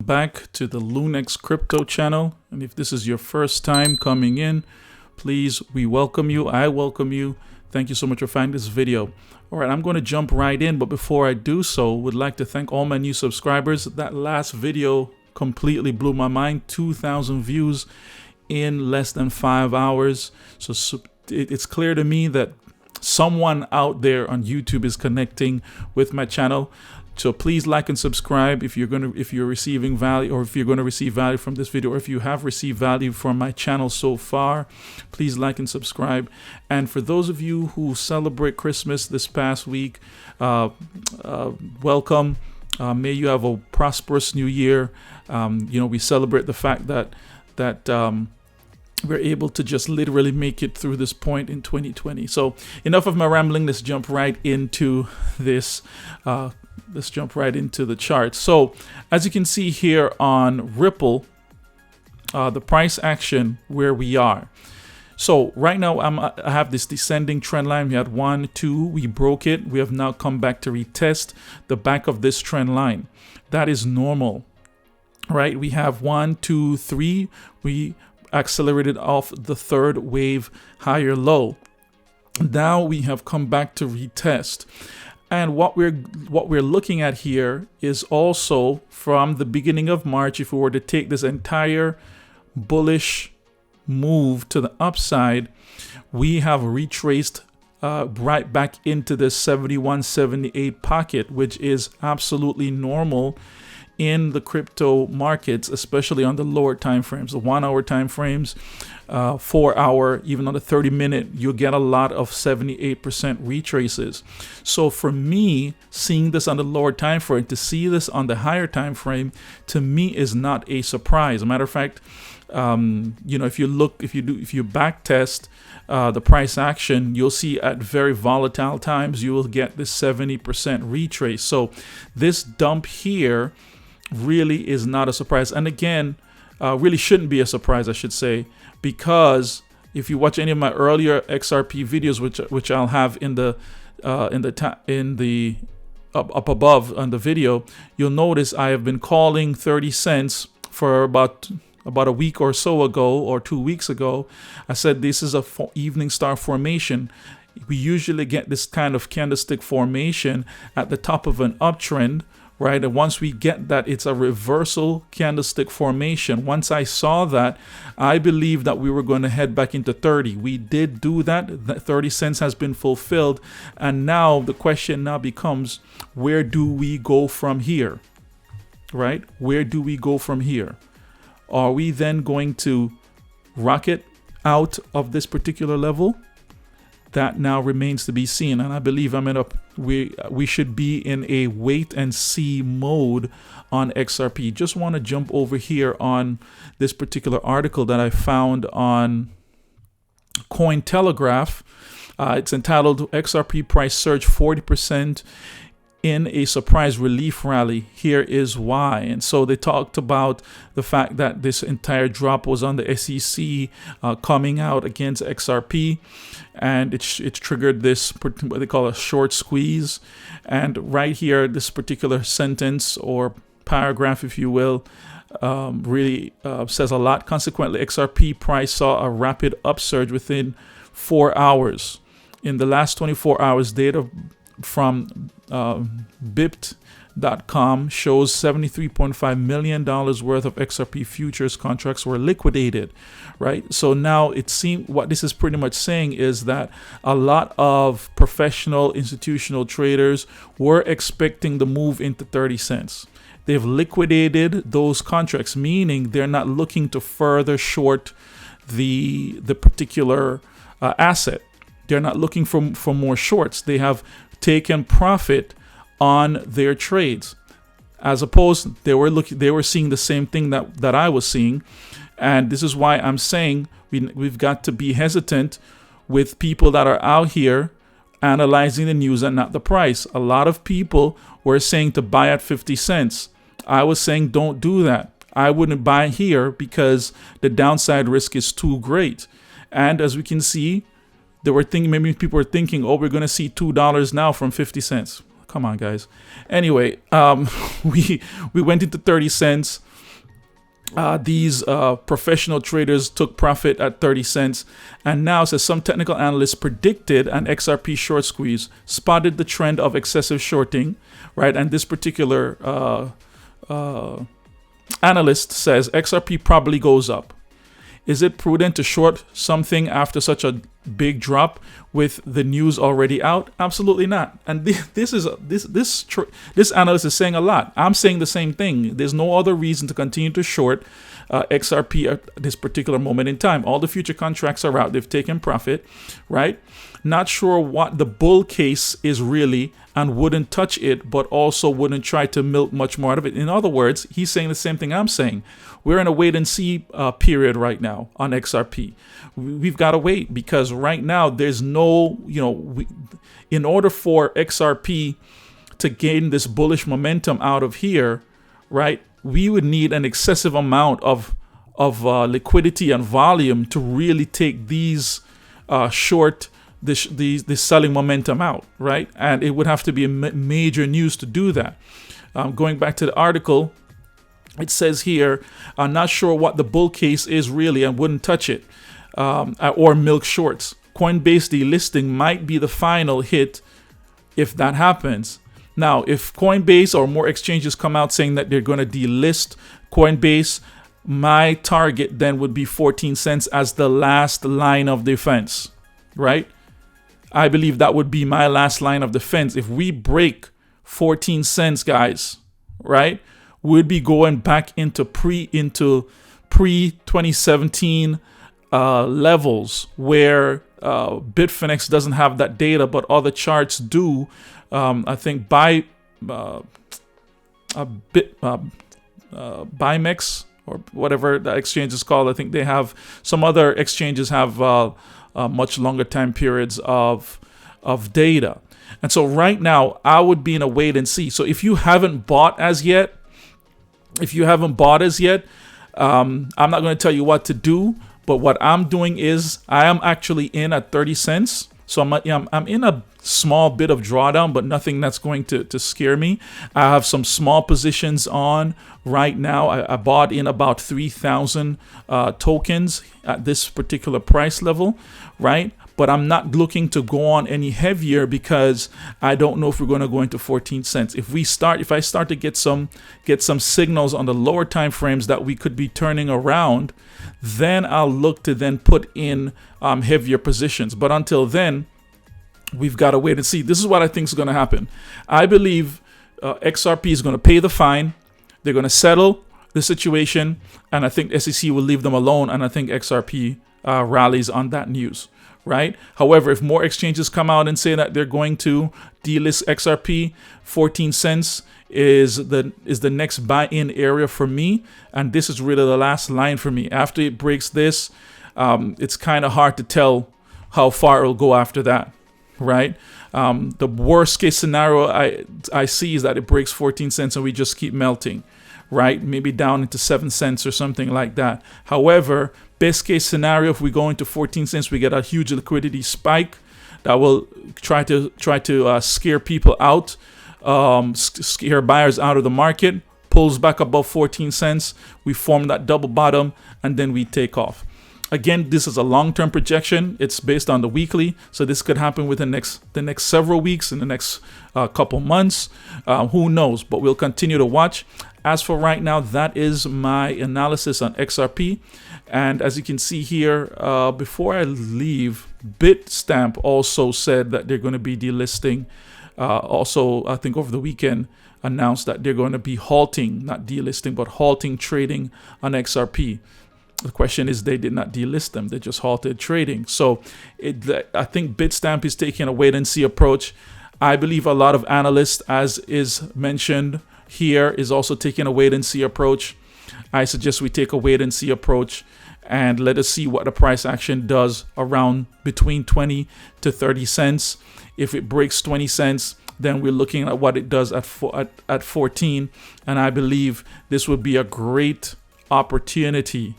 back to the Lunex Crypto channel. And if this is your first time coming in, please, we welcome you. I welcome you. Thank you so much for finding this video. All right, I'm going to jump right in. But before I do so, would like to thank all my new subscribers. That last video completely blew my mind. 2,000 views in less than 5 hours. So it's clear to me that someone out there on YouTube is connecting with my channel. So please like and subscribe if you're receiving value, or if you're going to receive value from this video, or if you have received value from my channel so far. Please like and subscribe. And for those of you who celebrate Christmas this past week, welcome. May you have a prosperous new year. We celebrate the fact that we're able to just literally make it through this point in 2020. So enough of my rambling. Let's jump right into this. Let's jump right into the chart. So as you can see here on Ripple, the price action where we are. So right now I have this descending trend line. We had 1, 2, we broke it. We have now come back to retest the back of this trend line. That is normal, right? We have 1, 2, 3. We accelerated off the third wave higher low. Now we have come back to retest. And what we're looking at here is also from the beginning of March. If we were to take this entire bullish move to the upside, we have retraced right back into this 71-78 pocket, which is absolutely normal in the crypto markets, especially on the lower time frames, the 1 hour time frames, 4 hour, even on the 30-minute, you'll get a lot of 78% retraces. So for me, seeing this on the lower time frame, to see this on the higher time frame, to me is not a surprise. As a matter of fact, if you back test the price action, you'll see at very volatile times you will get this 70% retrace. So this dump here really is not a surprise, and again, really shouldn't be a surprise, I should say, because if you watch any of my earlier XRP videos, which I'll have in the up above on the video, you'll notice I have been calling 30 cents for about a week or so ago, or 2 weeks ago. I said this is a evening star formation. We usually get this kind of candlestick formation at the top of an uptrend, right? And once we get that, it's a reversal candlestick formation. Once I saw that, I believed that we were going to head back into 30. We did do that. That 30 cents has been fulfilled. And now the question now becomes, where do we go from here? Right? Where do we go from here? Are we then going to rocket out of this particular level? That now remains to be seen, and I believe we should be in a wait and see mode on XRP. Just want to jump over here on this particular article that I found on Cointelegraph. It's entitled XRP Price Surge 40% in a surprise relief rally. Here is why. And so they talked about the fact that this entire drop was on the SEC coming out against XRP, and it triggered this, what they call a short squeeze. And right here, this particular sentence or paragraph, if you will, really says a lot. Consequently, XRP price saw a rapid upsurge within 4 hours. In the last 24 hours, data from Bipt.com shows $73.5 million worth of XRP futures contracts were liquidated, right? So now it seems what this is pretty much saying is that a lot of professional institutional traders were expecting the move into 30 cents. They've liquidated those contracts, meaning they're not looking to further short the particular asset. They're not looking for more shorts. They have taken profit on their trades, as opposed they were seeing the same thing that I was seeing. And this is why I'm saying we've got to be hesitant with people that are out here analyzing the news and not the price. A lot of people were saying to buy at 50 cents. I was saying don't do that. I wouldn't buy here because the downside risk is too great. And as we can see, maybe people were thinking, oh, we're going to see $2 now from 50 cents. Come on, guys. Anyway, we went into 30 cents. these professional traders took profit at 30 cents. And now, says some technical analysts predicted an XRP short squeeze, spotted the trend of excessive shorting, right? And this particular analyst says XRP probably goes up. Is it prudent to short something after such a big drop with the news already out? Absolutely not. And this analyst is saying a lot. I'm saying the same thing. There's no other reason to continue to short XRP at this particular moment in time. All the future contracts are out. They've taken profit, right? Not sure what the bull case is really, and wouldn't touch it, but also wouldn't try to milk much more out of it. In other words, he's saying the same thing I'm saying. We're in a wait and see period right now on XRP. We've got to wait, because right now there's no, in order for XRP to gain this bullish momentum out of here, right, we would need an excessive amount of liquidity and volume to really take these this selling momentum out, right? And it would have to be a major news to do that. Going back to the article, it says here, I'm not sure what the bull case is really and wouldn't touch it, or milk shorts. Coinbase delisting might be the final hit if that happens. Now, if Coinbase or more exchanges come out saying that they're going to delist Coinbase, my target then would be 14 cents as the last line of defense, right? I believe that would be my last line of defense. If we break 14 cents, guys, right, we'd be going back into pre-2017 levels where Bitfinex doesn't have that data, but other charts do. I think BIMEX or whatever that exchange is called. I think they have some other exchanges have much longer time periods of data. And so right now I would be in a wait and see. So if you haven't bought as yet, I'm not going to tell you what to do, but what I'm doing is I am actually in at 30 cents. So I'm in a small bit of drawdown, but nothing that's going to scare me. I have some small positions on right now. I bought in about 3,000 tokens at this particular price level, right? But I'm not looking to go on any heavier because I don't know if we're going to go into 14 cents. If I start to get some signals on the lower time frames that we could be turning around, then I'll look to then put in heavier positions. But until then, we've got to wait and see. This is what I think is going to happen. I believe XRP is going to pay the fine. They're going to settle the situation, and I think SEC will leave them alone, and I think XRP rallies on that news. Right. However, if more exchanges come out and say that they're going to delist XRP, 14 cents is the next buy-in area for me, and this is really the last line for me. After it breaks this, it's kind of hard to tell how far it'll go after that. Right. The worst case scenario I see is that it breaks 14 cents and we just keep melting. Right, maybe down into 7 cents or something like that. However, best case scenario, if we go into 14 cents, we get a huge liquidity spike that will try to scare people out, scare buyers out of the market, pulls back above 14 cents. We form that double bottom, and then we take off. Again, this is a long-term projection. It's based on the weekly, so this could happen within the next several weeks, in the next couple months. Who knows? But we'll continue to watch. As for right now, that is my analysis on XRP. And as you can see here, before I leave, Bitstamp also said that they're going to be delisting. Also, I think over the weekend, announced that they're going to be halting, not delisting, but halting trading on XRP. The question is, they did not delist them. They just halted trading. So I think Bitstamp is taking a wait-and-see approach. I believe a lot of analysts, as is mentioned here, is also taking a wait-and-see approach. I suggest we take a wait-and-see approach and let us see what the price action does around between 20 to 30 cents. If it breaks 20 cents, then we're looking at what it does at 14. And I believe this would be a great opportunity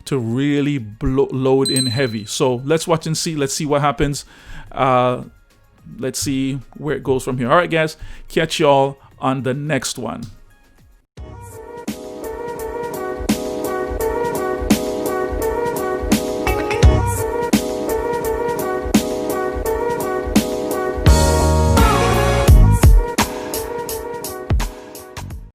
to really load in heavy. So let's watch and see. Let's see what happens. Let's see where it goes from here. All right, guys, catch y'all on the next one.